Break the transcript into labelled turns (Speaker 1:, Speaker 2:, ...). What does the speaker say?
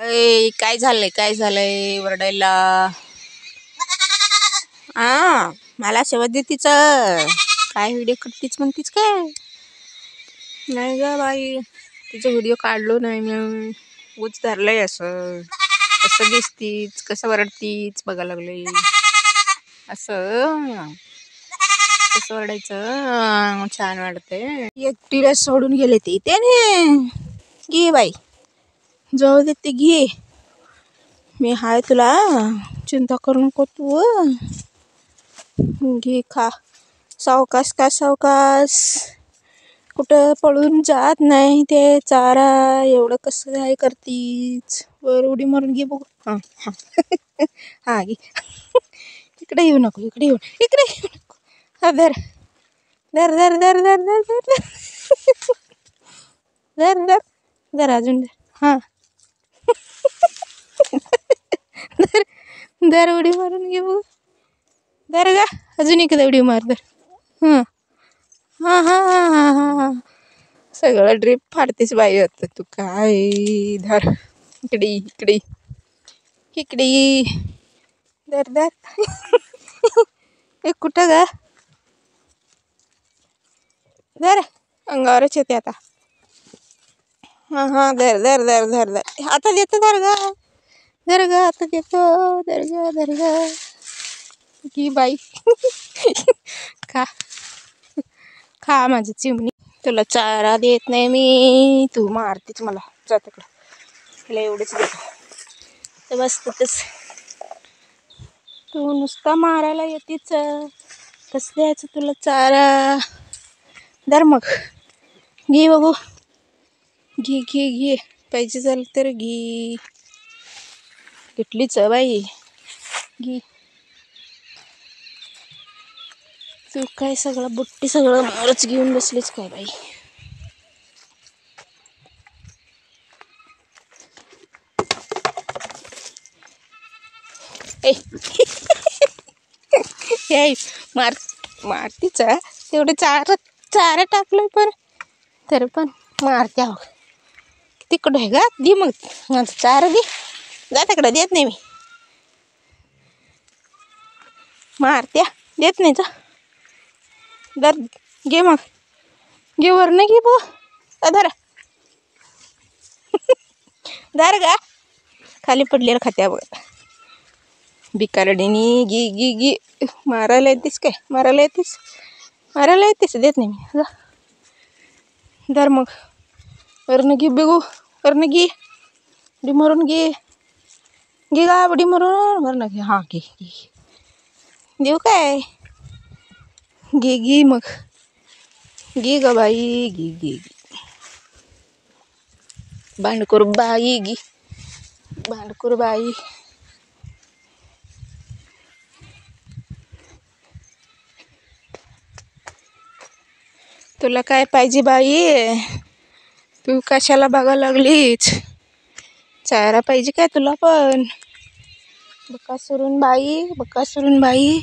Speaker 1: अय काय झालंय वरडायला. मला शेवट दे तिचं. काय व्हिडिओ करतीच म्हणतीच काय? नाही ग बाई, तिचा व्हिडिओ काढलो नाही मी. उच धरलंय असं. कसं दिसतीच, कसं वरडतीच बघा लागले. असं कसं वरडायचं छान वाटते. एकटीला सोडून गेले ते त्याने. घे बाई, जाऊ दे ते घे. मी हाय तुला, चिंता करू नको तू. घे खा, सावकाश का सावकाश. कुठं पळून जात नाही ते चारा. एवढं कसं काय करतीच. वर उडी मारून घे बघू. हां हां हां घे. इकडे येऊ नको, इकडे येऊ नको. हा धर धर धर धर धर धर धर धर धर धर अजून धर. हां धर धर, उडी मारून घे बघू. धर गा, अजून इकडे उडी मार. धर. हां हां हां हां हां हां हां. सगळं ड्रीप फाडतेच बाई आता तू. काय धर, इकडे इकडे इकडे. धर धर. एक कुठं ग? धर, अंगावरच येते आता. हां हां धर धर धर धर धर. आता देतो. धर ग, धर ग, आता देतो. धर ग, धर ग. की बाई. खा खा माझी चिमणी. तुला चारा देत नाही मी, तू मारतीच मला. जा तिकडं. तुला एवढंच देतो. तर बस तिथंच. तू नुसता मारायला येतीच. कसं द्यायचं तुला चारा? धर मग, घे बघू. घे घे घे, पाहिजे झालं तर घे. घेतलीच बाई, घे. तू काय सगळं बुट्टी सगळं मारच घेऊन बसलीच काय बाई. ए मारतीच तेवढे चारा टाकलोय पण तरी पण मारत्या. तिकडं आहे का? दे मग माझं चारा दे. जा तिकडं, देत नाही मी. मारत्या, देत नाही. जा धर, घे मग. घे वरनं घे बघ. धर धर गा, खाली पडलेलं खात्या बघ. बिकारडीनी गी गी गी. मारायला येतेस काय? मारायला येतेस देत नाही मी. जा धर मग, वरनं घे बघू. वरनं घे, उडी मारून घे. घे गा, उडी मारून वरनं घे. हां घे घे. देऊ काय? घे घे मग. घे ग बाई, घे घे घे. भांडखोर बाई घे, भांडखोर बाई. तुला काय पाहिजे बाई? तू कशाला बघायला लागलीच? चारा पाहिजे काय तुला पण? बकासुरून बाई, बकासुरून बाई.